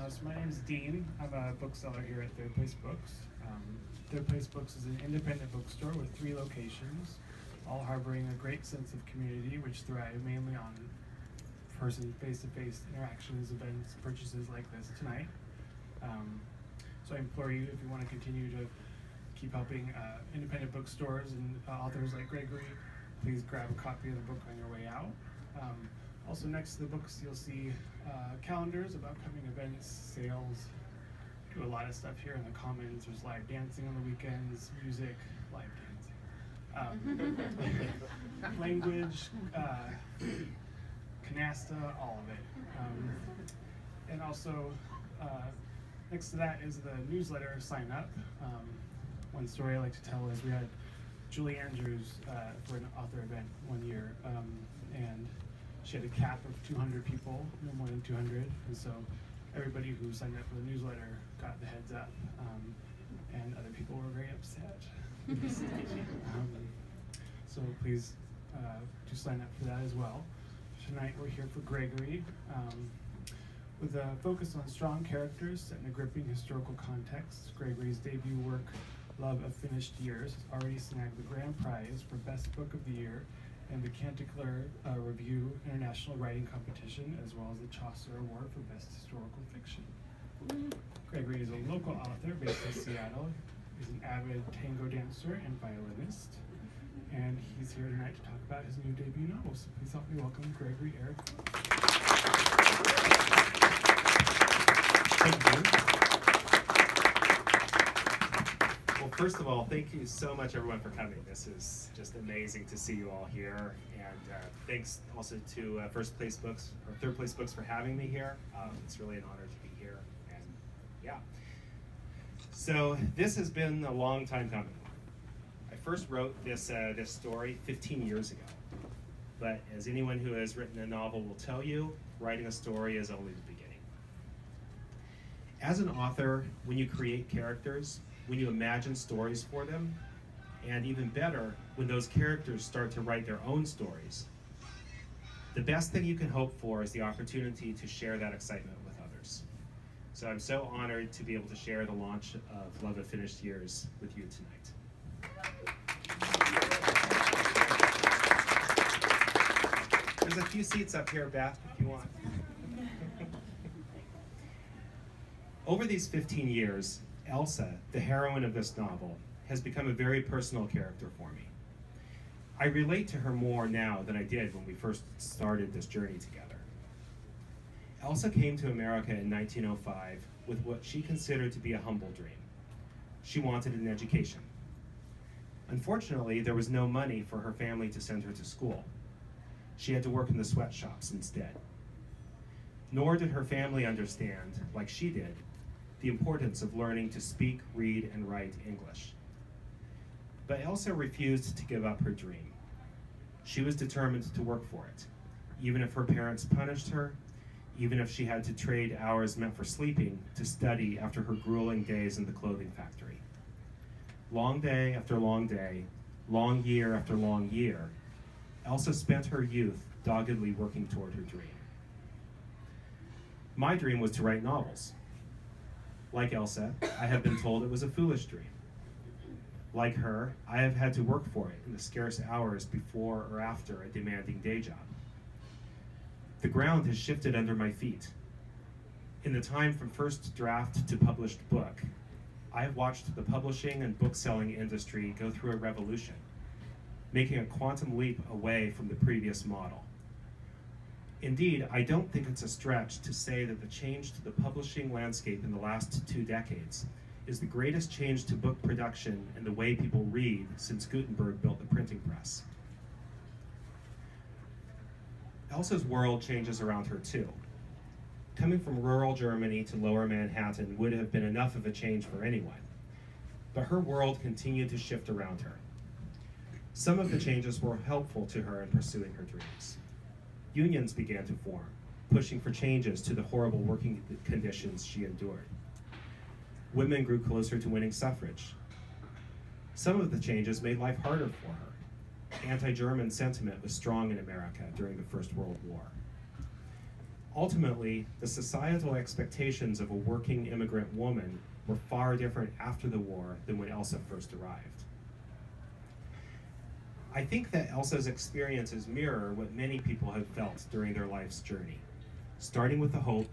So my name is Dean. I'm a bookseller here at Third Place Books. Third Place Books is an independent bookstore with 3 locations, all harboring a great sense of community, which thrive mainly on person face-to-face interactions, events, purchases like this tonight. So I implore you, if you want to continue to keep helping independent bookstores and authors like Gregory, please grab a copy of the book on your way out. Also next to the books you'll see calendars of upcoming events, sales. Do a lot of stuff here in the Commons. There's live dancing on the weekends, music, live dancing. Language, canasta, all of it. And also next to that is the newsletter sign up. One story I like to tell is we had Julie Andrews for an author event one year, and she had a cap of 200 people, no more than 200, and so everybody who signed up for the newsletter got the heads up, and other people were very upset. So please do sign up for that as well. Tonight we're here for Gregory, with a focus on strong characters set in a gripping historical context. Gregory's debut work, Love of Finished Years, has already snagged the grand prize for Best Book of the Year and the Canticleer Review International Writing Competition, as well as the Chaucer Award for Best Historical Fiction. Gregory is a local author based in Seattle. He's an avid tango dancer and violinist, and he's here tonight to talk about his new debut novel. So please help me welcome Gregory Eric. Thank you. Well, first of all, thank you so much, everyone, for coming. This is just amazing to see you all here, and thanks also to First Place Books or Third Place Books for having me here. It's really an honor to be here, and yeah. So this has been a long time coming. I first wrote this story 15 years ago, but as anyone who has written a novel will tell you, writing a story is only the beginning. As an author, when you create characters, when you imagine stories for them, and even better, when those characters start to write their own stories, the best thing you can hope for is the opportunity to share that excitement with others. So I'm so honored to be able to share the launch of Love of Finished Years with you tonight. There's a few seats up here, Beth, if you want. Over these 15 years, Elsa, the heroine of this novel, has become a very personal character for me. I relate to her more now than I did when we first started this journey together. Elsa came to America in 1905 with what she considered to be a humble dream. She wanted an education. Unfortunately, there was no money for her family to send her to school. She had to work in the sweatshops instead. Nor did her family understand, like she did, the importance of learning to speak, read, and write English. But Elsa refused to give up her dream. She was determined to work for it, even if her parents punished her, even if she had to trade hours meant for sleeping to study after her grueling days in the clothing factory. Long day after long day, long year after long year, Elsa spent her youth doggedly working toward her dream. My dream was to write novels. Like Elsa, I have been told it was a foolish dream. Like her, I have had to work for it in the scarce hours before or after a demanding day job. The ground has shifted under my feet. In the time from first draft to published book, I have watched the publishing and book-selling industry go through a revolution, making a quantum leap away from the previous model. Indeed, I don't think it's a stretch to say that the change to the publishing landscape in the last 2 decades is the greatest change to book production and the way people read since Gutenberg built the printing press. Elsa's world changes around her too. Coming from rural Germany to lower Manhattan would have been enough of a change for anyone, but her world continued to shift around her. Some of the changes were helpful to her in pursuing her dreams. Unions began to form, pushing for changes to the horrible working conditions she endured. Women grew closer to winning suffrage. Some of the changes made life harder for her. Anti-German sentiment was strong in America during the First World War. Ultimately, the societal expectations of a working immigrant woman were far different after the war than when Elsa first arrived. I think that Elsa's experiences mirror what many people have felt during their life's journey, starting with the hope,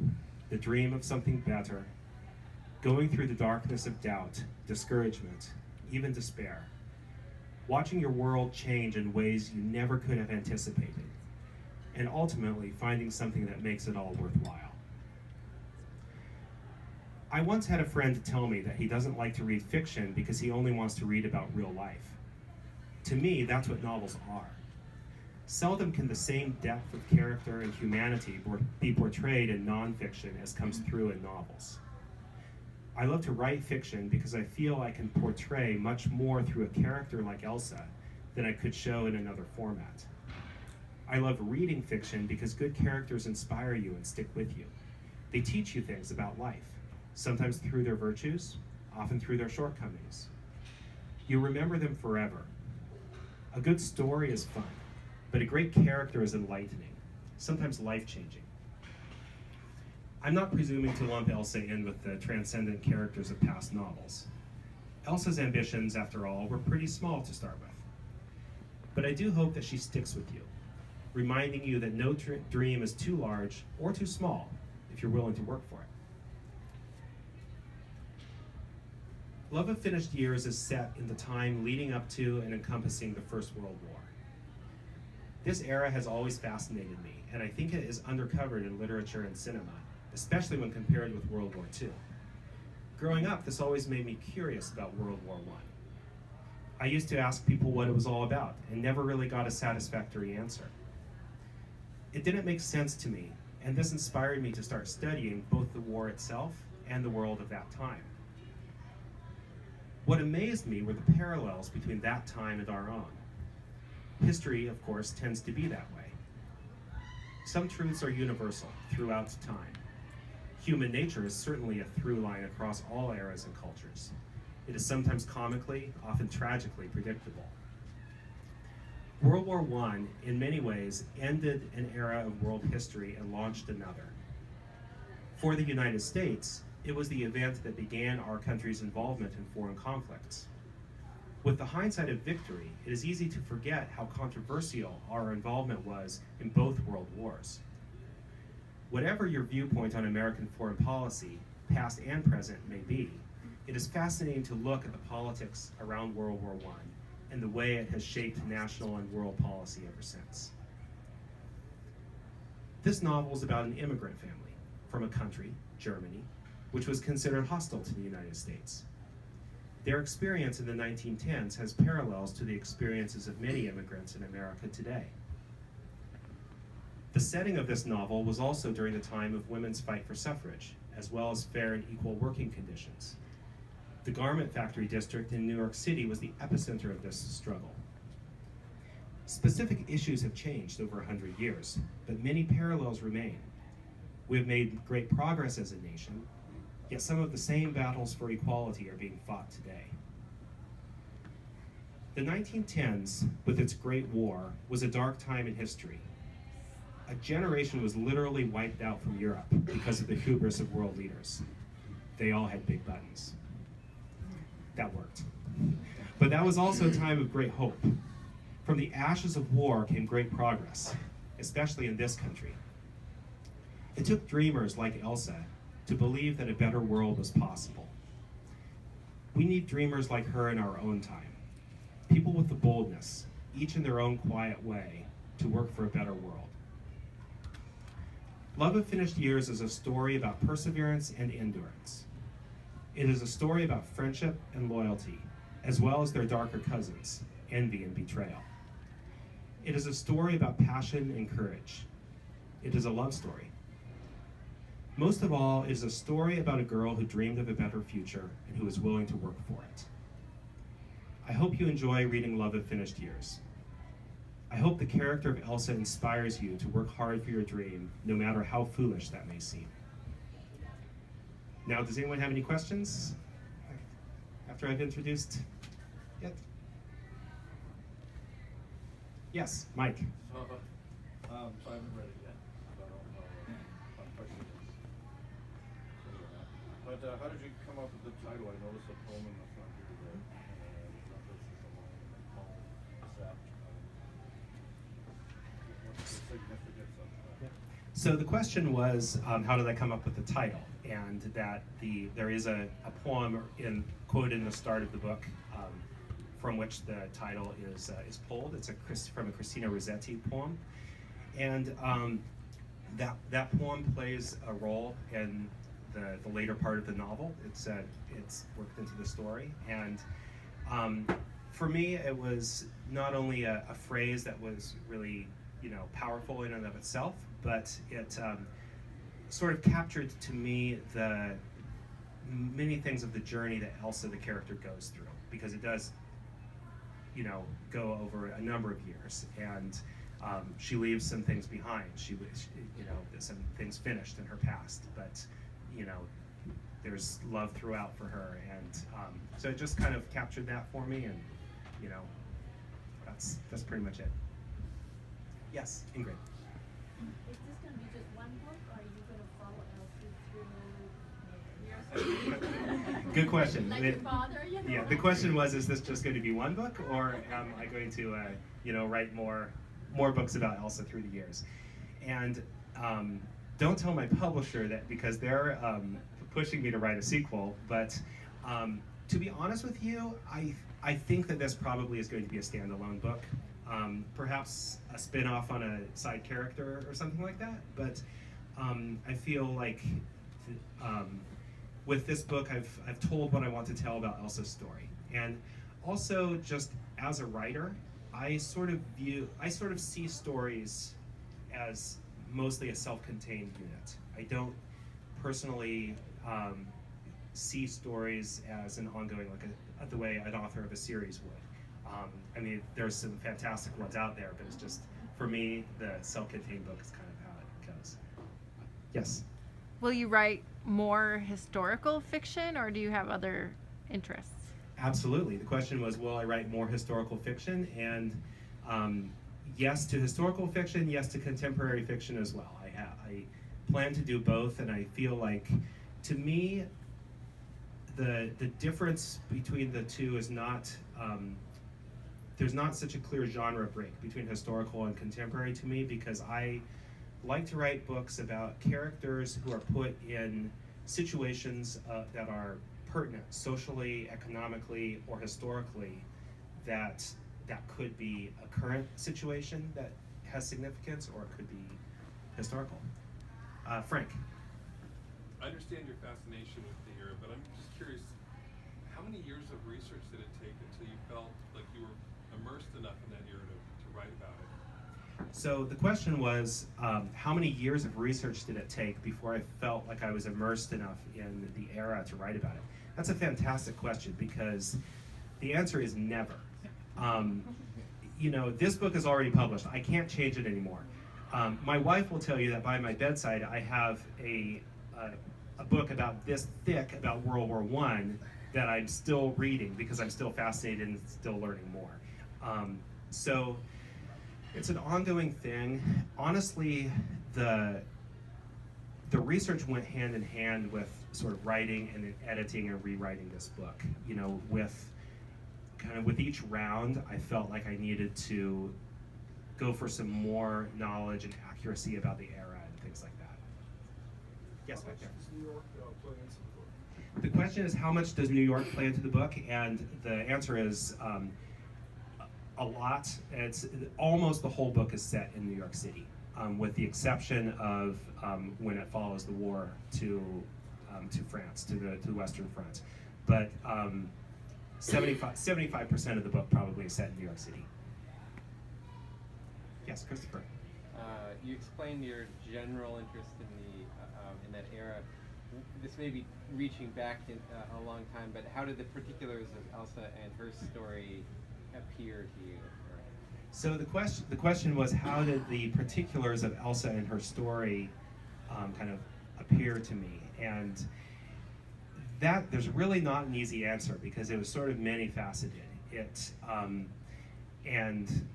the dream of something better, going through the darkness of doubt, discouragement, even despair, watching your world change in ways you never could have anticipated, and ultimately finding something that makes it all worthwhile. I once had a friend tell me that he doesn't like to read fiction because he only wants to read about real life. To me, that's what novels are. Seldom can the same depth of character and humanity be portrayed in nonfiction as comes through in novels. I love to write fiction because I feel I can portray much more through a character like Elsa than I could show in another format. I love reading fiction because good characters inspire you and stick with you. They teach you things about life, sometimes through their virtues, often through their shortcomings. You remember them forever. A good story is fun, but a great character is enlightening, sometimes life-changing. I'm not presuming to lump Elsa in with the transcendent characters of past novels. Elsa's ambitions, after all, were pretty small to start with. But I do hope that she sticks with you, reminding you that no dream is too large or too small if you're willing to work for it. Love of Finished Years is set in the time leading up to and encompassing the First World War. This era has always fascinated me, and I think it is undercovered in literature and cinema, especially when compared with World War II. Growing up, this always made me curious about World War I. I used to ask people what it was all about, and never really got a satisfactory answer. It didn't make sense to me, and this inspired me to start studying both the war itself and the world of that time. What amazed me were the parallels between that time and our own. History, of course, tends to be that way. Some truths are universal throughout time. Human nature is certainly a through line across all eras and cultures. It is sometimes comically, often tragically predictable. World War I, in many ways, ended an era of world history and launched another. For the United States, it was the event that began our country's involvement in foreign conflicts. With the hindsight of victory, it is easy to forget how controversial our involvement was in both world wars. Whatever your viewpoint on American foreign policy, past and present, may be, it is fascinating to look at the politics around World War I and the way it has shaped national and world policy ever since. This novel is about an immigrant family from a country, Germany, which was considered hostile to the United States. Their experience in the 1910s has parallels to the experiences of many immigrants in America today. The setting of this novel was also during the time of women's fight for suffrage, as well as fair and equal working conditions. The garment factory district in New York City was the epicenter of this struggle. Specific issues have changed over 100 years, but many parallels remain. We have made great progress as a nation, yet some of the same battles for equality are being fought today. The 1910s, with its Great War, was a dark time in history. A generation was literally wiped out from Europe because of the hubris of world leaders. They all had big buttons. That worked. But that was also a time of great hope. From the ashes of war came great progress, especially in this country. It took dreamers like Elsa to believe that a better world was possible. We need dreamers like her in our own time. People with the boldness, each in their own quiet way, to work for a better world. Love of Finished Years is a story about perseverance and endurance. It is a story about friendship and loyalty, as well as their darker cousins, envy and betrayal. It is a story about passion and courage. It is a love story. Most of all, it is a story about a girl who dreamed of a better future and who was willing to work for it. I hope you enjoy reading Love of Finished Years. I hope the character of Elsa inspires you to work hard for your dream, no matter how foolish that may seem. Now, does anyone have any questions after I've introduced it? Yes, Mike. So I haven't read it yet, so I don't know But how did you come up with the title? I noticed a poem in the front here that references a line in the poem set. What's the significance of that? So the question was, how did I come up with the title? And that there is a poem quoted in the start of the book from which the title is pulled. It's from a Christina Rossetti poem, and that poem plays a role in the later part of the novel. It's worked into the story, and for me, it was not only a phrase that was really powerful in and of itself, but it sort of captured to me the many things of the journey that Elsa, the character, goes through, because it does go over a number of years, and she leaves some things behind. Some things finished in her past, but there's love throughout for her, and so it just kind of captured that for me, and that's pretty much it. Yes, Ingrid. Is this going to be just one book, or are you going to follow Elsie through? Good question. Like your father, Yeah, the question was, is this just going to be one book, or am I going to, write more books about Elsa through the years? And don't tell my publisher that, because they're pushing me to write a sequel. But to be honest with you, I think that this probably is going to be a standalone book. Perhaps a spin-off on a side character or something like that. But I feel like with this book, I've told what I want to tell about Elsa's story. And also, just as a writer, I sort of see stories as mostly a self-contained unit. I don't personally see stories as an ongoing, the way an author of a series would. I mean, there's some fantastic ones out there, but it's just, for me, the self-contained book is kind of how it goes. Yes? Will you write more historical fiction, or do you have other interests? Absolutely. The question was, will I write more historical fiction? And yes to historical fiction, yes to contemporary fiction as well. I plan to do both, and I feel like, to me, the difference between the two is not, there's not such a clear genre break between historical and contemporary to me, because I like to write books about characters who are put in situations that are pertinent socially, economically, or historically, that could be a current situation that has significance, or it could be historical. Frank. I understand your fascination with the era, but I'm just curious, how many years of research did it take until you felt like you were immersed enough in that era to write about it? So the question was, how many years of research did it take before I felt like I was immersed enough in the era to write about it? That's a fantastic question, because the answer is never. This book is already published. I can't change it anymore. My wife will tell you that by my bedside I have a book about this thick about World War I that I'm still reading, because I'm still fascinated and still learning more. So it's an ongoing thing. Honestly, the research went hand in hand with sort of writing and then editing and rewriting this book. With each round, I felt like I needed to go for some more knowledge and accuracy about the era and things like that. Yes, back there. How much does New York play into the book? The question is, how much does New York play into the book? And the answer is a lot. It's almost the whole book is set in New York City, with the exception of when it follows the war to France, to the Western Front. But 75% of the book probably is set in New York City. Yes, Christopher. You explained your general interest in that era. This may be reaching back in a long time, but how did the particulars of Elsa and her story appear to you? So the question was, how did the particulars of Elsa and her story kind of appear to me? And that, there's really not an easy answer, because it was sort of many-faceted. And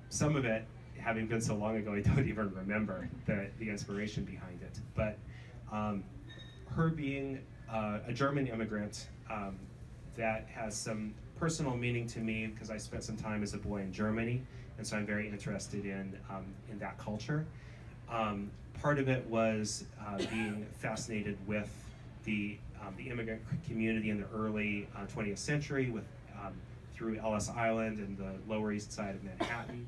some of it, having been so long ago, I don't even remember the inspiration behind it. But her being a German immigrant that has some personal meaning to me because I spent some time as a boy in Germany, and so I'm very interested in that culture. Part of it was being fascinated with the immigrant community in the early 20th century, with through Ellis Island and the Lower East Side of Manhattan,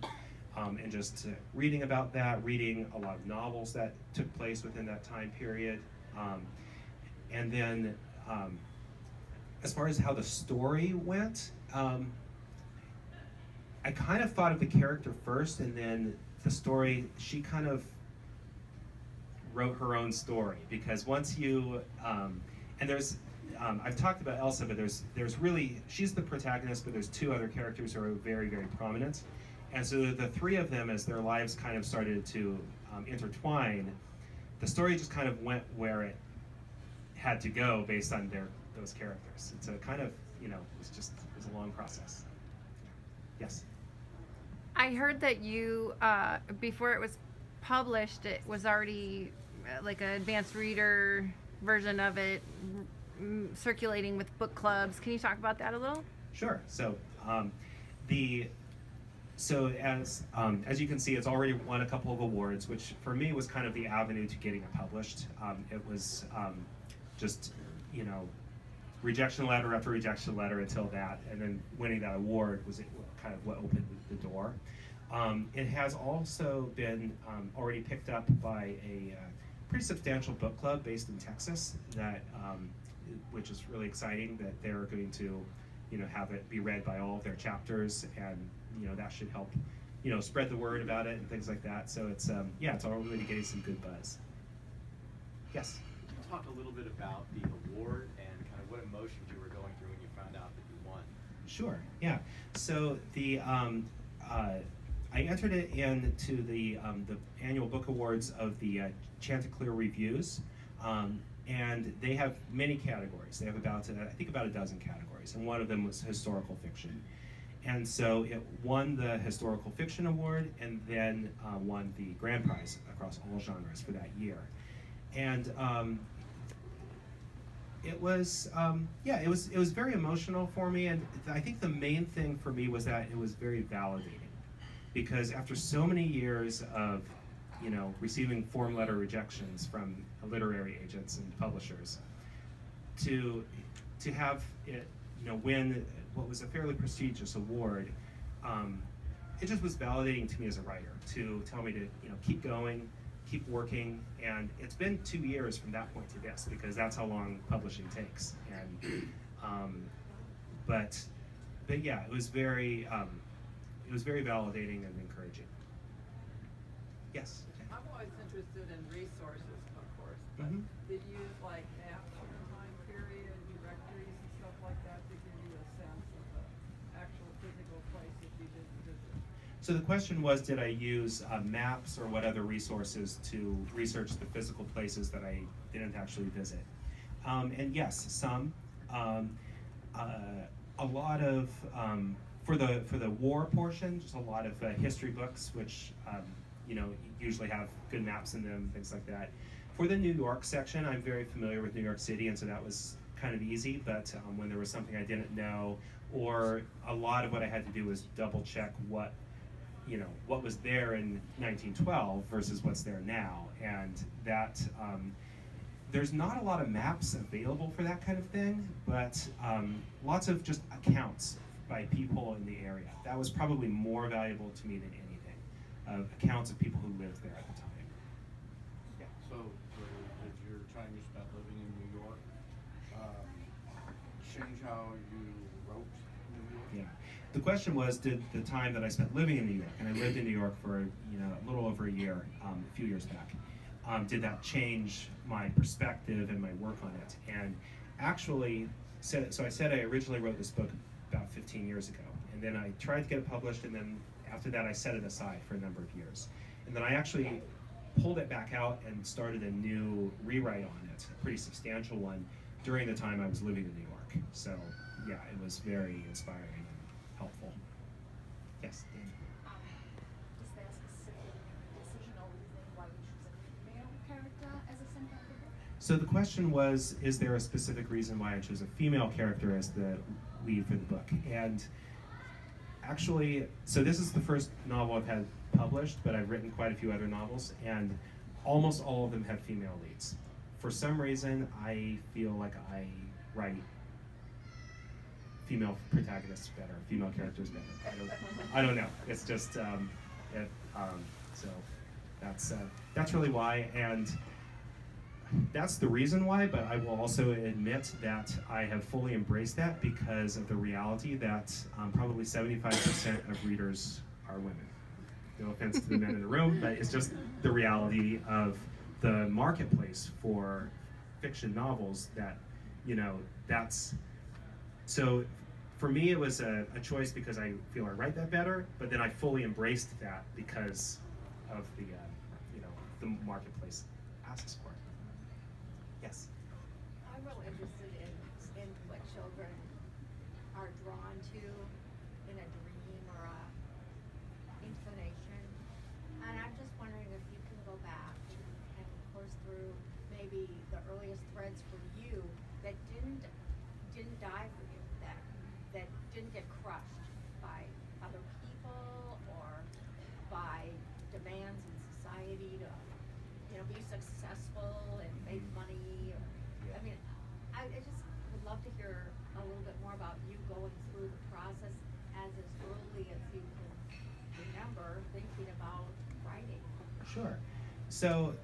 and just reading about that, reading a lot of novels that took place within that time period, and then as far as how the story went, I kind of thought of the character first, and then the story, she kind of wrote her own story, because once you, and there's, I've talked about Elsa, but there's really, she's the protagonist, but there's two other characters who are very, very prominent. And so the three of them, as their lives kind of started to intertwine, the story just kind of went where it had to go based on those characters. And so it kind of, it was a long process. Yes? I heard that you, before it was published, it was already like an advanced reader version of it circulating with book clubs. Can you talk about that a little? Sure. So as you can see, it's already won a couple of awards, which for me was kind of the avenue to getting it published. It was just, rejection letter after rejection letter until that, and then winning that award was kind of what opened the door. It has also been already picked up by a pretty substantial book club based in Texas, which is really exciting that they're going to, have it be read by all of their chapters, and that should help, spread the word about it and things like that. So it's it's already getting some good buzz. Yes. Could you talk a little bit about the award and kind of what emotions you were going through when you found out that you won? Sure. Yeah. So I entered it into the annual book awards of the Chanticleer Reviews, and they have many categories. They have about a dozen categories, and one of them was historical fiction. And so it won the historical fiction award, and then won the grand prize across all genres for that year. And it was very emotional for me, and I think the main thing for me was that it was very validating. Because after so many years of, receiving form letter rejections from literary agents and publishers, to have it, win what was a fairly prestigious award, it just was validating to me as a writer to tell me to, keep going, keep working, and it's been 2 years from that point to this, because that's how long publishing takes. And but yeah, it was very validating and encouraging. Yes? I'm always interested in resources, of course, but did you use like maps from the time period, directories and stuff like that to give you a sense of the actual physical place that you didn't visit? So the question was, did I use maps or what other resources to research the physical places that I didn't actually visit? And yes, some. A lot of, for the war portion, just a lot of history books, which usually have good maps in them, things like that. For the New York section, I'm very familiar with New York City, and so that was kind of easy, but when there was something I didn't know, or a lot of what I had to do was double check what was there in 1912 versus what's there now, and that there's not a lot of maps available for that kind of thing, but lots of just accounts by people in the area. That was probably more valuable to me than anything, accounts of people who lived there at the time. Yeah. So did your time you spent living in New York change how you wrote New York? Yeah. The question was, did the time that I spent living in New York, and I lived in New York for a little over a year, a few years back, did that change my perspective and my work on it? And actually, so I said I originally wrote this book about 15 years ago, and then I tried to get it published, and then after that I set it aside for a number of years. And then I actually pulled it back out and started a new rewrite on it, a pretty substantial one, during the time I was living in New York. So yeah, it was very inspiring and helpful. Yes, Dan? Is there a specific decision or reason why you choose a male character as a center of the book? So the question was, is there a specific reason why I chose a female character as the lead for the book? And actually, so this is the first novel I've had published, but I've written quite a few other novels, and almost all of them have female leads. For some reason, I feel like I write female protagonists better, female characters better. I don't know. It's just, so that's really why, and that's the reason why, but I will also admit that I have fully embraced that because of the reality that probably 75% of readers are women. No offense to the men in the room, but it's just the reality of the marketplace for fiction novels that, that's, so for me it was a choice because I feel I write that better, but then I fully embraced that because of the, the marketplace asks for it. Yes? I'm real interested in what children are drawn to in a dream or a inclination. And I'm just wondering if you can go back and course through maybe the earliest threads for you that didn't die for you, that didn't get crushed by other people or by demands in society to be successful and make money. Or, I mean, I just would love to hear a little bit more about you going through the process as early as you can remember thinking about writing. Sure. So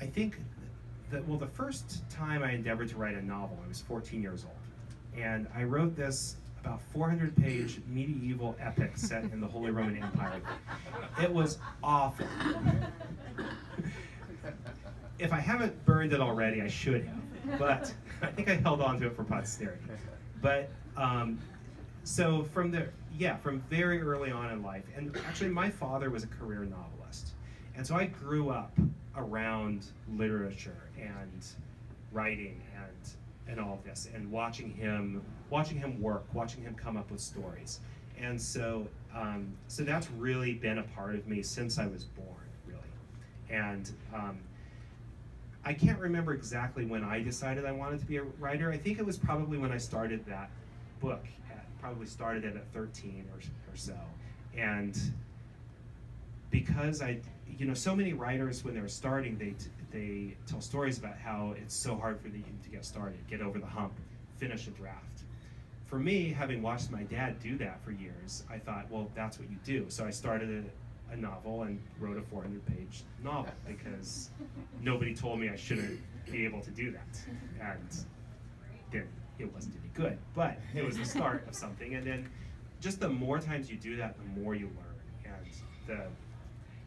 I think that, well, the first time I endeavored to write a novel, I was 14 years old. And I wrote this about 400-page medieval epic set in the Holy Roman Empire. It was awful. If I haven't burned it already, I should have. But I think I held on to it for posterity. But so from very early on in life, and actually my father was a career novelist. And so I grew up around literature and writing and all of this, and watching him work, watching him come up with stories. And so so that's really been a part of me since I was born, really. And I can't remember exactly when I decided I wanted to be a writer. I think it was probably when I started that book. Probably started it at 13 or so. And because so many writers when they're starting, they tell stories about how it's so hard for them to get started, get over the hump, finish a draft. For me, having watched my dad do that for years, I thought, well, that's what you do. So I started a novel and wrote a 400-page novel because nobody told me I shouldn't be able to do that. And then it wasn't any good, but it was the start of something. And then just the more times you do that, the more you learn. And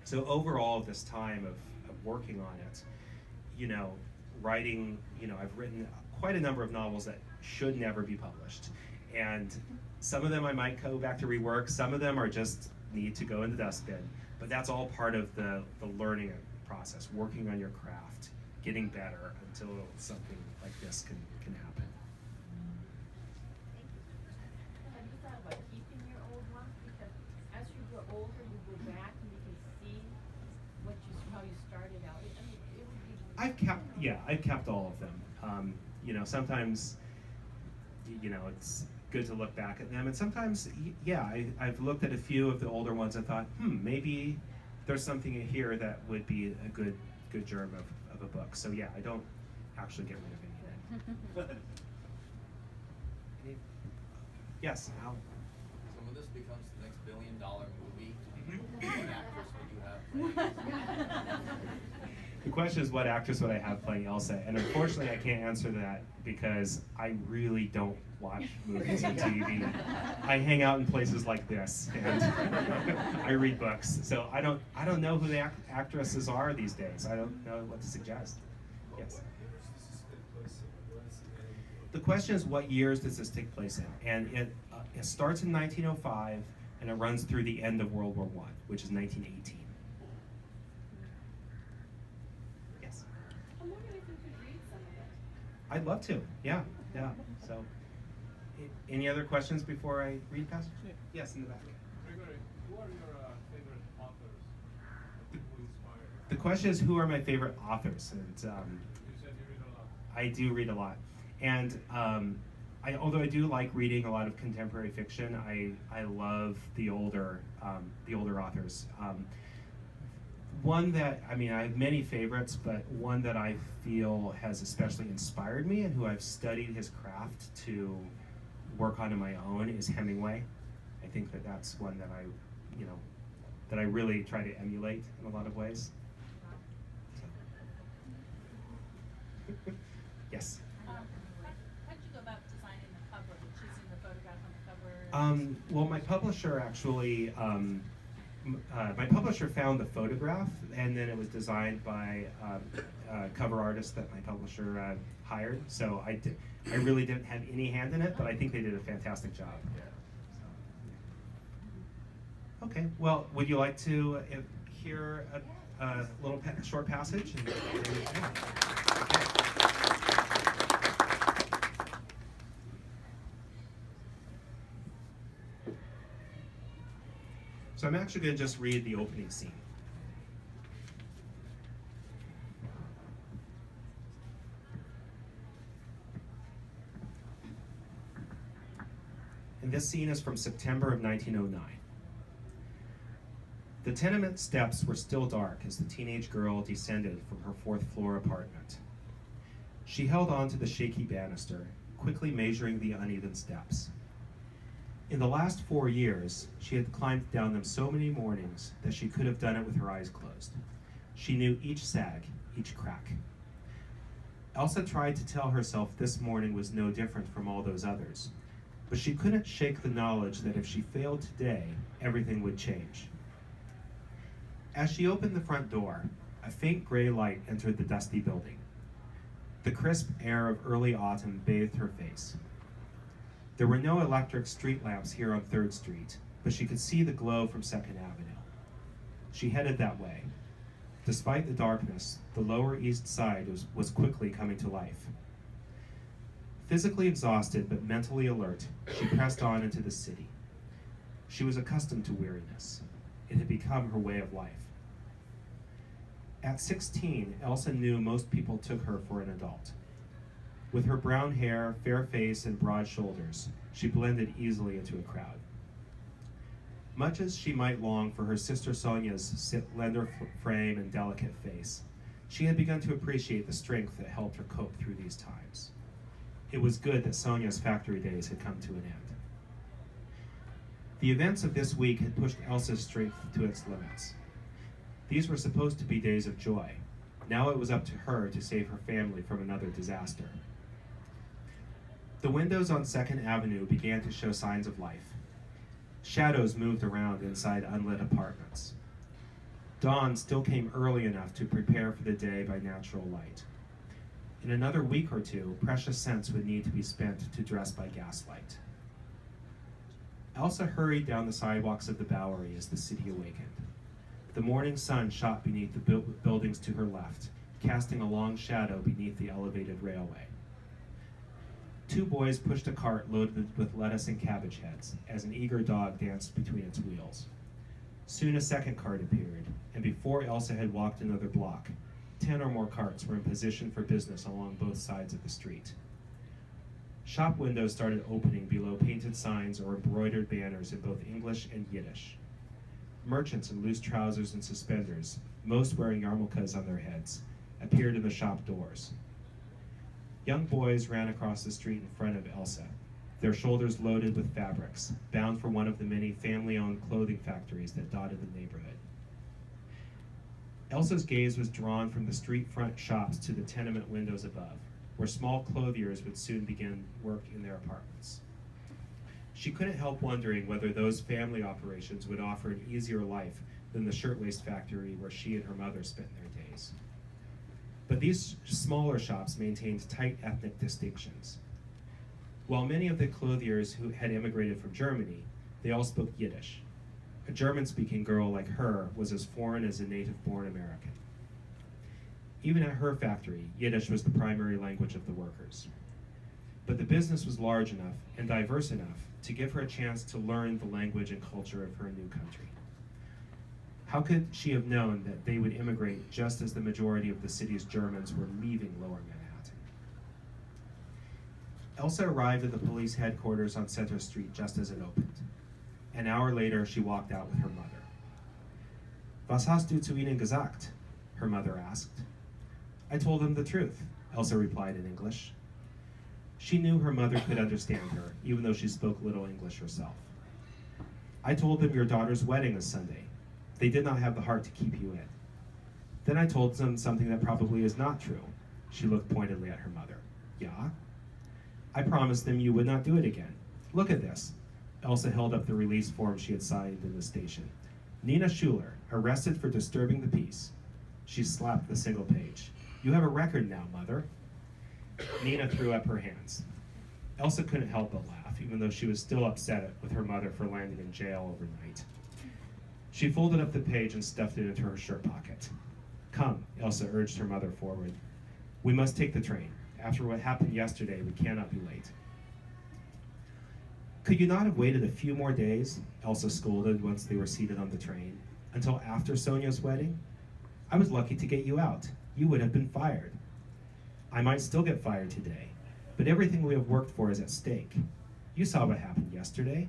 so overall, this time of working on it, writing, I've written quite a number of novels that should never be published. And some of them I might go back to rework, some of them are just need to go in the dustbin. But that's all part of the learning process, working on your craft, getting better until something like this can happen. Have you thought about keeping your old ones? Because as you grow older, you go back and you can see how you started out. I mean, it would be. I've kept all of them. Sometimes, it's good to look back at them, and sometimes, I've looked at a few of the older ones and thought, maybe there's something in here that would be a good germ of a book. So I don't actually get rid of anything. Yes, Al? So when this becomes the next billion-dollar movie, what actress would you have playing? The question is, what actress would I have playing Elsa? And unfortunately, I can't answer that because I really don't watch movies or TV. I hang out in places like this, and I read books. So I don't know who the actresses are these days. I don't know what to suggest. Yes. The question is, what years does this take place in? And it starts in 1905, and it runs through the end of World War I, which is 1918. Yes? I'm wondering if you could read some of it. I'd love to, yeah. So, any other questions before I read passage? Yes, in the back. Gregory, who are your favorite authors who inspire you? The question is, who are my favorite authors? And You said you read a lot. I do read a lot. And although I do like reading a lot of contemporary fiction, I love the older authors. One that, I mean, I have many favorites, but one that I feel has especially inspired me and who I've studied his craft to work on my own is Hemingway. I think that that's one that that I really try to emulate in a lot of ways. So. Yes? How'd you go about designing the cover, choosing the photograph on the cover? Well, my publisher actually, my publisher found the photograph, and then it was designed by a cover artist that my publisher hired. So I really didn't have any hand in it, but I think they did a fantastic job. So, okay, well, would you like to hear a little short passage? So I'm actually going to just read the opening scene. And this scene is from September of 1909. The tenement steps were still dark as the teenage girl descended from her fourth-floor apartment. She held on to the shaky banister, quickly measuring the uneven steps. In the last 4 years, she had climbed down them so many mornings that she could have done it with her eyes closed. She knew each sag, each crack. Elsa tried to tell herself this morning was no different from all those others, but she couldn't shake the knowledge that if she failed today, everything would change. As she opened the front door, a faint gray light entered the dusty building. The crisp air of early autumn bathed her face. There were no electric street lamps here on 3rd Street, but she could see the glow from 2nd Avenue. She headed that way. Despite the darkness, the Lower East Side was quickly coming to life. Physically exhausted but mentally alert, she pressed on into the city. She was accustomed to weariness. It had become her way of life. At 16, Elsa knew most people took her for an adult. With her brown hair, fair face, and broad shoulders, she blended easily into a crowd. Much as she might long for her sister Sonia's slender frame and delicate face, she had begun to appreciate the strength that helped her cope through these times. It was good that Sonia's factory days had come to an end. The events of this week had pushed Elsa's strength to its limits. These were supposed to be days of joy. Now it was up to her to save her family from another disaster. The windows on 2nd Avenue began to show signs of life. Shadows moved around inside unlit apartments. Dawn still came early enough to prepare for the day by natural light. In another week or two, precious cents would need to be spent to dress by gaslight. Elsa hurried down the sidewalks of the Bowery as the city awakened. The morning sun shot beneath the buildings to her left, casting a long shadow beneath the elevated railway. 2 boys pushed a cart loaded with lettuce and cabbage heads as an eager dog danced between its wheels. Soon a second cart appeared, and before Elsa had walked another block, 10 or more carts were in position for business along both sides of the street. Shop windows started opening below painted signs or embroidered banners in both English and Yiddish. Merchants in loose trousers and suspenders, most wearing yarmulkes on their heads, appeared in the shop doors. Young boys ran across the street in front of Elsa, their shoulders loaded with fabrics, bound for one of the many family-owned clothing factories that dotted the neighborhood. Elsa's gaze was drawn from the street front shops to the tenement windows above, where small clothiers would soon begin work in their apartments. She couldn't help wondering whether those family operations would offer an easier life than the shirtwaist factory where she and her mother spent their days. But these smaller shops maintained tight ethnic distinctions. While many of the clothiers who had immigrated from Germany, they all spoke Yiddish. A German-speaking girl like her was as foreign as a native-born American. Even at her factory, Yiddish was the primary language of the workers. But the business was large enough and diverse enough to give her a chance to learn the language and culture of her new country. How could she have known that they would immigrate just as the majority of the city's Germans were leaving Lower Manhattan? Elsa arrived at the police headquarters on Center Street just as it opened. An hour later, she walked out with her mother. Was hast du zu ihnen gesagt? Her mother asked. I told them the truth, Elsa replied in English. She knew her mother could understand her, even though she spoke little English herself. I told them your daughter's wedding is Sunday. They did not have the heart to keep you in. Then I told them something that probably is not true. She looked pointedly at her mother. Yeah? I promised them you would not do it again. Look at this. Elsa held up the release form she had signed in the station. Nina Schuler, arrested for disturbing the peace. She slapped the single page. You have a record now, Mother. Nina threw up her hands. Elsa couldn't help but laugh, even though she was still upset with her mother for landing in jail overnight. She folded up the page and stuffed it into her shirt pocket. Come, Elsa urged her mother forward. We must take the train. After what happened yesterday, we cannot be late. Could you not have waited a few more days? Elsa scolded once they were seated on the train. Until after Sonia's wedding? I was lucky to get you out. You would have been fired. I might still get fired today, but everything we have worked for is at stake. You saw what happened yesterday.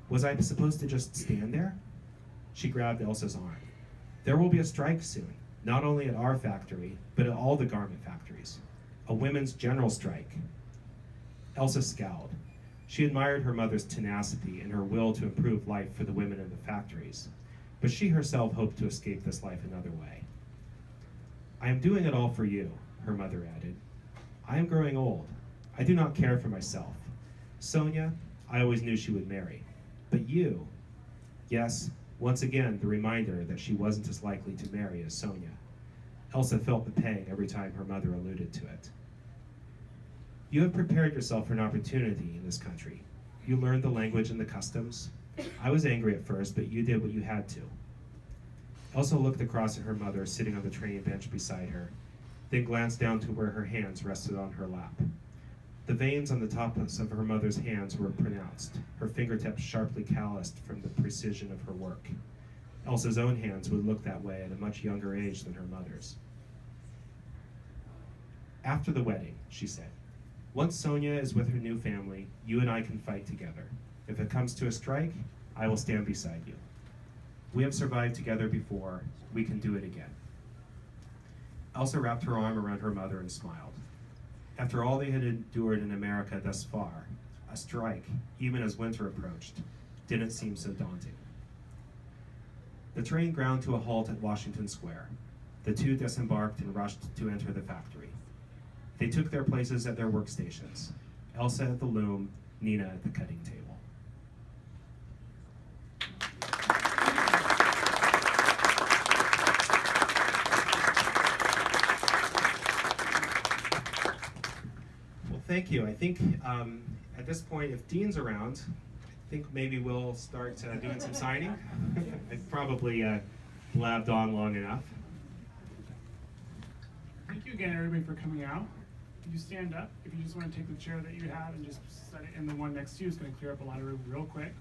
Was I supposed to just stand there? She grabbed Elsa's arm. There will be a strike soon, not only at our factory, but at all the garment factories. A women's general strike. Elsa scowled. She admired her mother's tenacity and her will to improve life for the women in the factories, but she herself hoped to escape this life another way. I am doing it all for you, her mother added. I am growing old. I do not care for myself. Sonia, I always knew she would marry. But you, yes, once again, the reminder that she wasn't as likely to marry as Sonia. Elsa felt the pang every time her mother alluded to it. You have prepared yourself for an opportunity in this country. You learned the language and the customs. I was angry at first, but you did what you had to. Elsa looked across at her mother sitting on the train bench beside her, then glanced down to where her hands rested on her lap. The veins on the tops of her mother's hands were pronounced, her fingertips sharply calloused from the precision of her work. Elsa's own hands would look that way at a much younger age than her mother's. After the wedding, she said, once Sonia is with her new family, you and I can fight together. If it comes to a strike, I will stand beside you. We have survived together before. We can do it again. Elsa wrapped her arm around her mother and smiled. After all they had endured in America thus far, a strike, even as winter approached, didn't seem so daunting. The train ground to a halt at Washington Square. The two disembarked and rushed to enter the factory. They took their places at their workstations, Elsa at the loom, Nina at the cutting table. Well, thank you. I think at this point, if Dean's around, I think maybe we'll start doing some signing. I've probably blabbed on long enough. Thank you again, everybody, for coming out. You stand up if you just want to take the chair that you have and just set it in the one next to you. It's going to clear up a lot of room real quick.